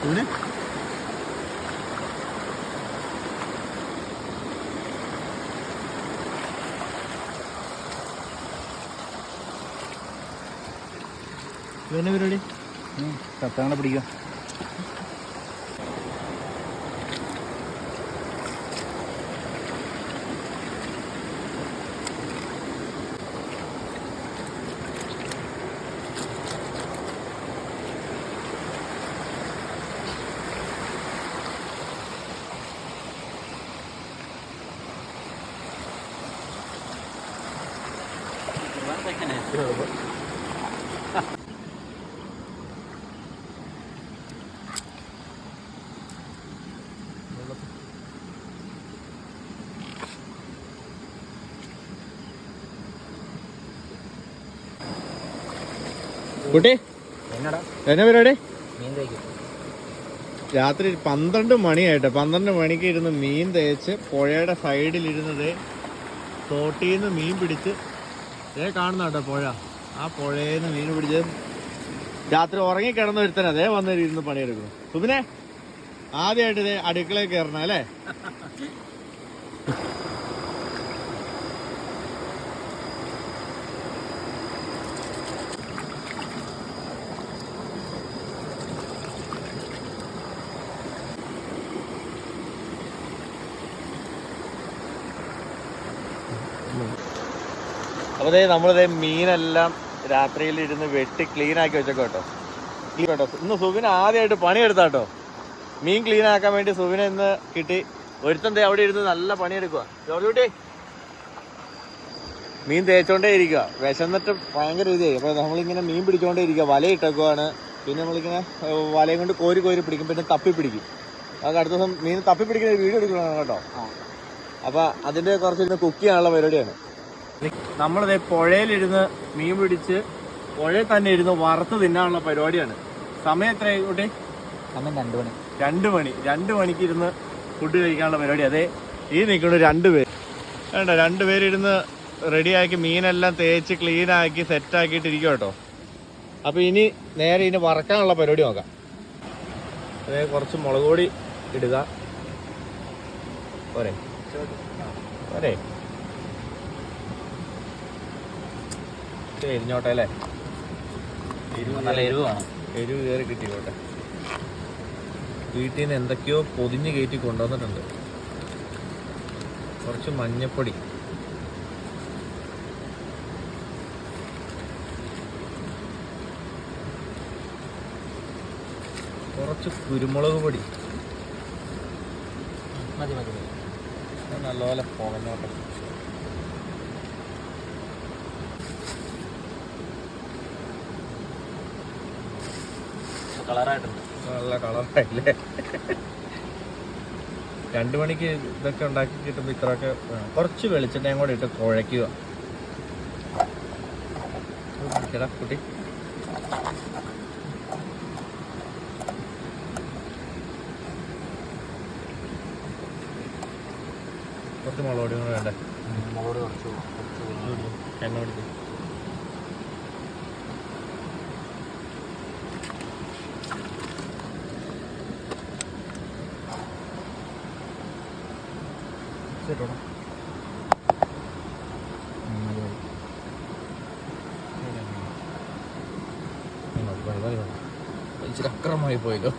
ഇവന് ഇവനെ പരിപാടി കത്താങ്ങളെ പിടിക്കുക. കുട്ടി എന്നടാ എന്നാ പരിപാടി? മീൻ തേക്കും. രാത്രി 12 മണിയായിട്ട് 12 മണിക്ക് ഇരുന്ന് മീൻ തേച്ച് പുഴയുടെ സൈഡിലിരുന്നത് തോട്ടിന്ന് മീൻ പിടിച്ച് കാണുന്ന കേട്ടോ പുഴ. ആ പുഴയിൽ മീൻ പിടിച്ച് രാത്രി ഉറങ്ങിക്കിടന്ന് ഒരുത്തന അതേ വന്നിരുന്ന് പണിയെടുക്കുന്നു. സുബിനെ ആദ്യമായിട്ട് ഇതേ അടുക്കളയിൽ കയറണം അല്ലേ? അപ്പോൾ നമ്മളിതേ മീനെല്ലാം രാത്രിയിൽ ഇരുന്ന് വെട്ടി ക്ലീൻ ആക്കി വെച്ചേക്കോ കേട്ടോ. ഇന്ന് സുബിന് ആദ്യമായിട്ട് പണിയെടുത്താട്ടോ. മീൻ ക്ലീൻ ആക്കാൻ വേണ്ടി സുബിനെ ഇന്ന് കിട്ടി. ഒരുത്തൻ അവിടെ ഇരുന്ന് നല്ല പണിയെടുക്കുക. ജോർജ് കുട്ടി മീൻ തേച്ചോണ്ടേ ഇരിക്കുക. വിശന്നിട്ട് ഭയങ്കര ഇതായി. അപ്പോൾ നമ്മളിങ്ങനെ മീൻ പിടിച്ചോണ്ടേ ഇരിക്കുക. വലയിട്ടേക്കുവാണ്. പിന്നെ നമ്മളിങ്ങനെ വലയും കൊണ്ട് കോരി കോരി പിടിക്കും. പിന്നെ തപ്പി പിടിക്കും. അത് അടുത്ത ദിവസം മീൻ തപ്പി പിടിക്കുന്ന വീഡിയോ എടുക്കണം കേട്ടോ. അപ്പോൾ അതിൻ്റെ കുറച്ച് കുക്ക് ചെയ്യാനുള്ള പരിപാടിയാണ്. നമ്മളിതേ പുഴയിലിരുന്ന് മീൻ പിടിച്ച് പുഴയിൽ തന്നെ ഇരുന്ന് വറുത്ത് തിന്നാനുള്ള പരിപാടിയാണ്. സമയം എത്രയായി കുട്ടി? സമയം 2 മണി. 2 മണി. 2 മണിക്ക് ഇരുന്ന് ഫുഡ് കഴിക്കാനുള്ള പരിപാടി. അതെ ഈ നിൽക്കുന്നു 2 പേര്. വേണ്ട 2 പേരിരുന്ന് റെഡിയാക്കി മീനെല്ലാം തേച്ച് ക്ലീനാക്കി സെറ്റാക്കിയിട്ടിരിക്കും കേട്ടോ. അപ്പോൾ ഇനി നേരെ ഇനി വറക്കാനുള്ള പരിപാടി നോക്കാം. അതേ കുറച്ച് മുളക് പൊടി ഇടുക. പോരെ പോരെ എരിഞ്ഞോട്ടെ അല്ലേ? നല്ല എരിവ് വേണം. എരിവ് കയറി കിട്ടിക്കോട്ടെ. വീട്ടിൽ നിന്ന് എന്തൊക്കെയോ പൊതിഞ്ഞ് കയറ്റി കൊണ്ടുവന്നിട്ടുണ്ട്. കുറച്ച് മഞ്ഞപ്പൊടി, കുറച്ച് കുരുമുളക് പൊടി. മതി മതി. നല്ലപോലെ പുകഞ്ഞോട്ടെ. കളറായിട്ടുണ്ട്. നല്ല കളറായില്ലേ? 2 മണിക്ക് ഇതൊക്കെ ഉണ്ടാക്കി കിട്ടുമ്പോൾ ഇത്രയൊക്കെ കുറച്ച് വെളിച്ചെണ്ണയും കൂടെ ഇട്ട് കുഴയ്ക്കുക. ചേട്ടാ കുട്ടി കുറച്ച് മുളക് പൊടി കൂടെ വേണ്ടേ? എണ്ണ പിടിക്കും. ഇച്ചിരി അക്രമമായി പോയല്ലോ.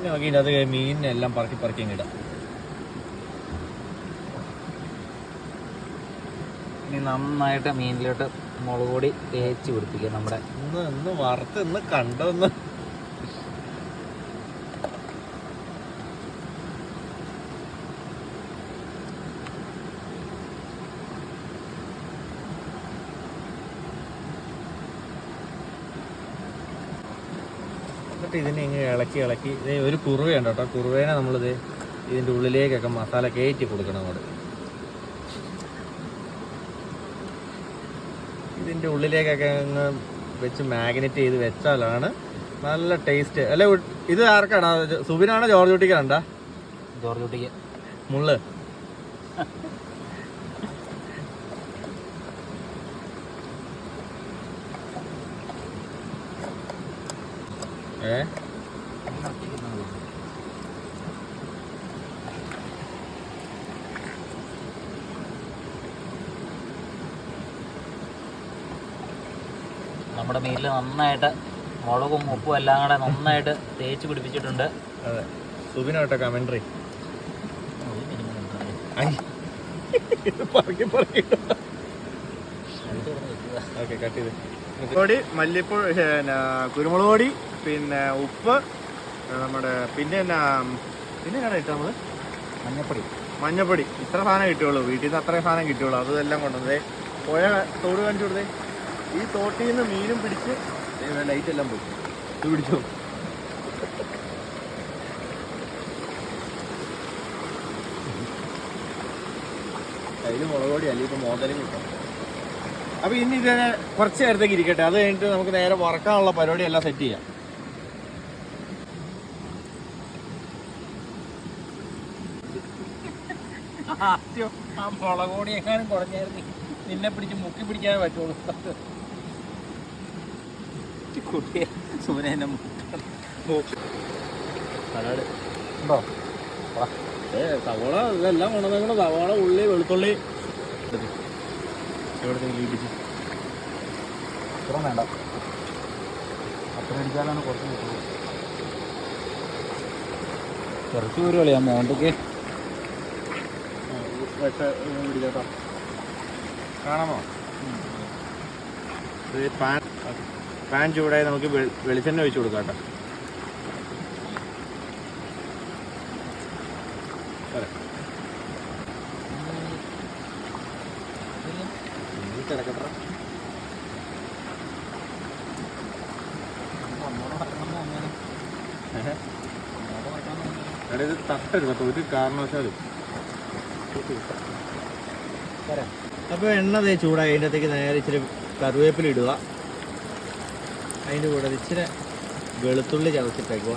നമുക്ക് ഇതിനകത്ത് മീനിനെല്ലാം പറക്കി പറക്കി ഇടാം. ഇനി നന്നായിട്ട് മീനിലോട്ട് മുളക് പൊടി തേച്ച് പിടിപ്പിക്കുക. നമ്മുടെ ഇന്ന് വറുത്ത് ഇന്ന് കണ്ടൊന്ന് എന്നിട്ട് ഇതിനെ ഇങ്ങനെ ഇളക്കി ഇതേ ഒരു കുറുവയുണ്ട് കേട്ടോ. കുറുവേനെ നമ്മളിത് ഇതിൻ്റെ ഉള്ളിലേക്കൊക്കെ മസാല കയറ്റി കൊടുക്കണം. അങ്ങോട്ട് ഇതിൻ്റെ ഉള്ളിലേക്കൊക്കെ അങ്ങ് വെച്ച് മാഗ്നറ്റ് ചെയ്ത് വെച്ചാലാണ് നല്ല ടേസ്റ്റ്. അല്ലെ ഇത് ആർക്കാണ്? സുബിനാണോ ജോർജ് കുട്ടിക്കാണ്ടാ? ജോർജ് കുട്ടിക്ക് മുള്ള് നമ്മുടെ മീനിൽ നന്നായിട്ട് മുളകും ഉപ്പും എല്ലാം കൂടെ നന്നായിട്ട് തേച്ച് പിടിപ്പിച്ചിട്ടുണ്ട്. അതെ, സുബിനോട്ടെ കമന്ററി. പൊടി, മല്ലിപ്പൊടി, കുരുമുളക് പൊടി, പിന്നെ ഉപ്പ്, നമ്മുടെ പിന്നെ എന്നാണ് ഇട്ടത് നമ്മള് മഞ്ഞപ്പൊടി. ഇത്ര സാധനം കിട്ടുള്ളൂ വീട്ടിൽ നിന്ന്, അത്രയും സാധനം കിട്ടുള്ളൂ. അതെല്ലാം കൊണ്ടുവന്നേ പോയ തോട് കാണിച്ചു കൊടുത്തേ. ഈ തോട്ടിൽ നിന്ന് മീനും പിടിച്ച് ലൈറ്റ് എല്ലാം പോയി. ഇത് പിടിച്ചോ. അതിൽ മുളക് പൊടി അല്ലെങ്കിൽ ഇപ്പം മോതലും കിട്ടും. അപ്പോൾ ഇനി ഇതിനെ കുറച്ച് നേരത്തേക്ക് ഇരിക്കട്ടെ. അത് കഴിഞ്ഞിട്ട് നമുക്ക് നേരെ വറക്കാനുള്ള പരിപാടി എല്ലാം സെറ്റ് ചെയ്യാം. ആദ്യം ആ മുളക് പൊടി എങ്ങാനും കുറഞ്ഞായിരുന്നു നിന്നെ പിടിച്ച് മുക്കി പിടിക്കാനേ പറ്റുള്ളൂ. കുട്ടിയെ സുമനെ ഉണ്ടോ? സവോള ഇതെല്ലാം കൊണ്ടുവന്നേക്കണം. സവോള, ഉള്ളി, വെളുത്തുള്ളി എവിടത്തേക്ക് ഇടിച്ച് അത്ര വേണ്ട, അത്ര അടിച്ചാലാണ് കുറച്ച് കിട്ടുള്ളൂ. കുറച്ച് ദൂരമല്ലേ ആ മോണ്ടയ്ക്ക് പിടിച്ചേട്ടോ. കാണാമോ? പാൻ ചൂടായി നമുക്ക് വെളിച്ചെണ്ണ ഒഴിച്ച് കൊടുക്കാം കേട്ടോ. ഇത് തട്ടരുത് ഒരു കാരണവശാലും. അപ്പോൾ എണ്ണ ചൂടായി അതിൻ്റെ അകത്തേക്ക് നേരെ ഇച്ചിരി കറിവേപ്പില ഇടുക. അതിൻ്റെ കൂടെ ഇച്ചിരി വെളുത്തുള്ളി ചതച്ചിട്ടേക്കുക.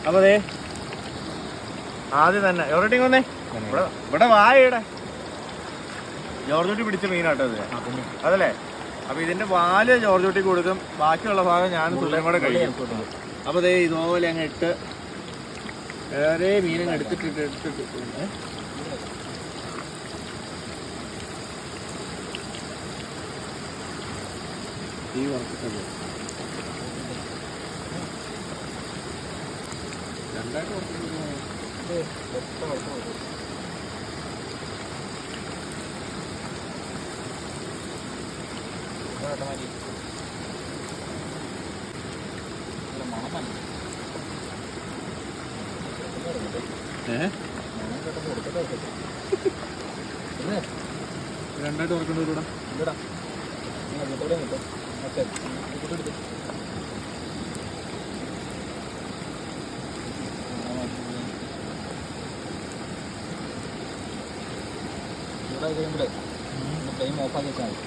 അപ്പൊ അതെ ആദ്യം തന്നെ എവിടെയും വന്നേ ഇവിടെ വായയുടെ ജോർജോട്ടി പിടിച്ച മീനാട്ടോ ഇത്. അതല്ലേ? അപ്പൊ ഇതിന്റെ വാല് ജോർജോട്ടി കൊടുക്കും, ബാക്കിയുള്ള ഭാഗം ഞാൻ തുള്ളിയും കൂടെ കഴിയും. അപ്പൊ ദേ ഇതുപോലെ അങ്ങ് ഇട്ട് വേറെ മീനങ്ങ് എടുത്തിട്ട് ഈ വറുത്തിട്ടല്ലേ രണ്ടായിട്ട് രണ്ടായിട്ട് വറക്കേണ്ടി വരൂടാ. കഴിയുമ്പോഴേ ഫ്ലെയിം ഓഫാക്കി വെച്ചാൽ മതി.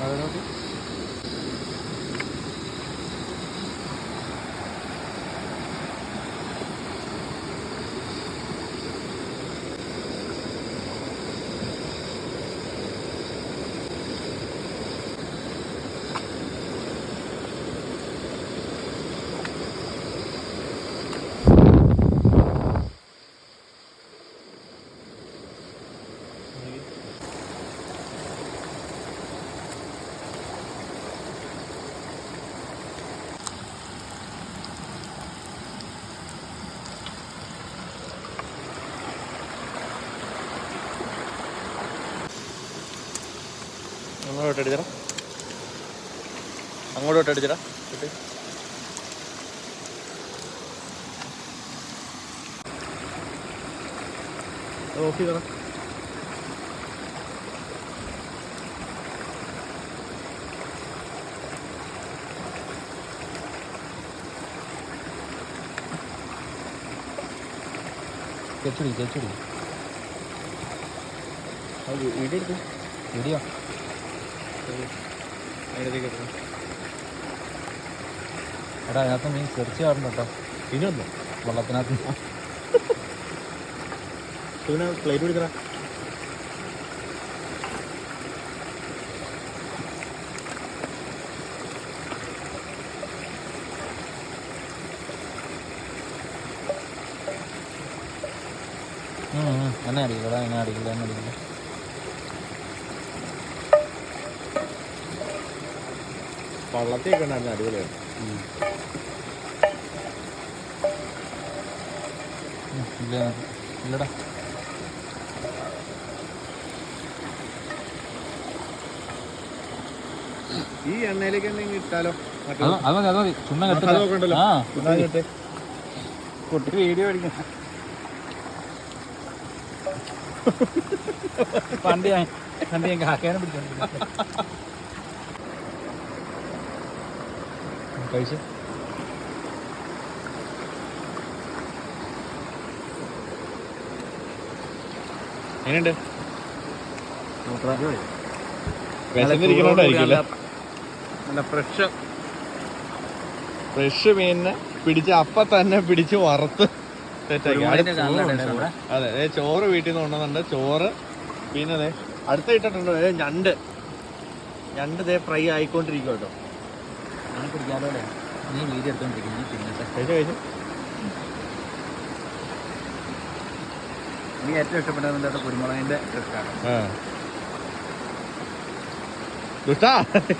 അതിനോട്ട് അങ്ങോട്ട് അടിച്ചടാ, അങ്ങോട്ട് അടിച്ചടാ. ഓഫ് ചെയ്തടാ. ചെച്ചടി വീഡിയോ എടുത്തു, വീഡിയോ അതിനകത്തേക്ക് എടുത്തു. എടാ അതിനകത്ത് നീ സെർച്ച് ചെയ്യാറുണ്ട് കേട്ടോ, പിന്നെ വന്നോ വെള്ളത്തിനകത്ത്. പിന്നെ പ്ലേറ്റ് പിടിക്കടാ. എന്നെ അടിക്കില്ല, എന്നെ അടിക്കില്ല, എന്നെ അടിക്കില്ല. വള്ളത്തേക്ക് ഉണ്ടായിരുന്നു, അടിപൊളിയാണ്. ഇല്ലടാ ഈ എണ്ണയിലേക്ക് എന്തെങ്കിലും ഇട്ടാലോ? അത് മതി ചുമ്മാ നോക്കണ്ടല്ലോ. ആ കുട്ടി വീഡിയോ അടിക്കും. പണ്ട് ഞാൻ കാക്കാനും പിടിച്ചോണ്ട് കഴിച്ചു. എങ്ങനെയുണ്ട്? വിശന്നിരിക്കണോണ്ടായിരിക്കില്ല. നല്ല ഫ്രഷ് മീനിനെ പിടിച്ച് അപ്പം തന്നെ പിടിച്ച് വറുത്ത് സെറ്റാക്കി. അതെ, ചോറ് വീട്ടിൽ നിന്ന് കൊണ്ടുവന്നുണ്ട്. ചോറ് പിന്നെ അതെ അടുത്ത ഇട്ടിട്ടുണ്ട് ഞണ്ട്. ഇതേ ഫ്രൈ ആയിക്കൊണ്ടിരിക്കും കേട്ടോ. ഞാൻ പിടിക്കാതെ നീ വീഡിയോ എടുത്തോണ്ടിരിക്കുന്നു. കഴിച്ചു എനിക്ക് ഏറ്റവും ഇഷ്ടപ്പെട്ടത് കുരുമുളകിന്റെ ടേസ്റ്റാണ്. ദുഷ്ടാ,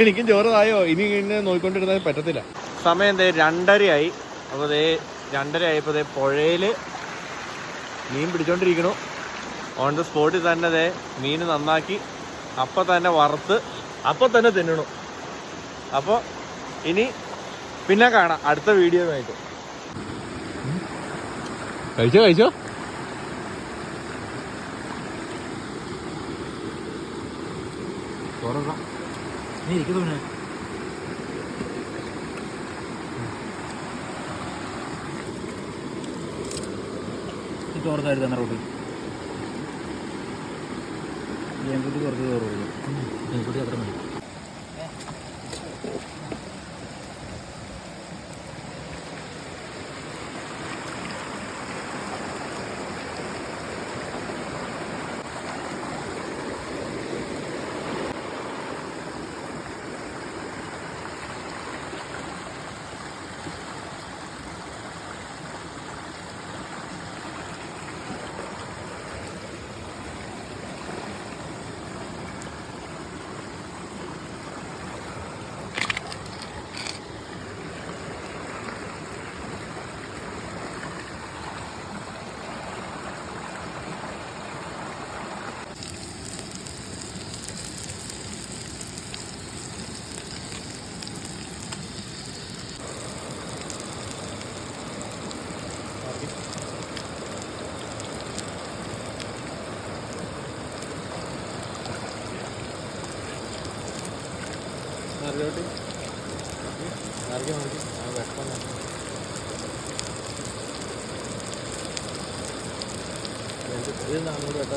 എനിക്കും ചോറ് തായോ. ഇനി ഇങ്ങനെ നോക്കിക്കൊണ്ടിരുന്നാൽ പറ്റത്തില്ല. സമയം 2:30 അപ്പോൾ 2:30 പുഴയിൽ മീൻ പിടിച്ചോണ്ടിരിക്കണു. ഓൺ ദ സ്പോട്ടിൽ തന്നെ മീൻ നന്നാക്കി അപ്പം തന്നെ വറുത്ത് അപ്പം തന്നെ തിന്നണു. അപ്പോൾ ഇനി പിന്നെ കാണാം അടുത്ത വീഡിയോ ആയിട്ട്. കഴിച്ചോ നീ ഇരിക്കുന്നു. പിന്നെ ഈ ചോർത്തായിട്ട് തന്നെ റോട്ടി കുട്ടി കുറച്ച് ചോറ് കൊടുക്കും. കുട്ടി അത്ര മതി. ഇത് 400 കേട്ടോ.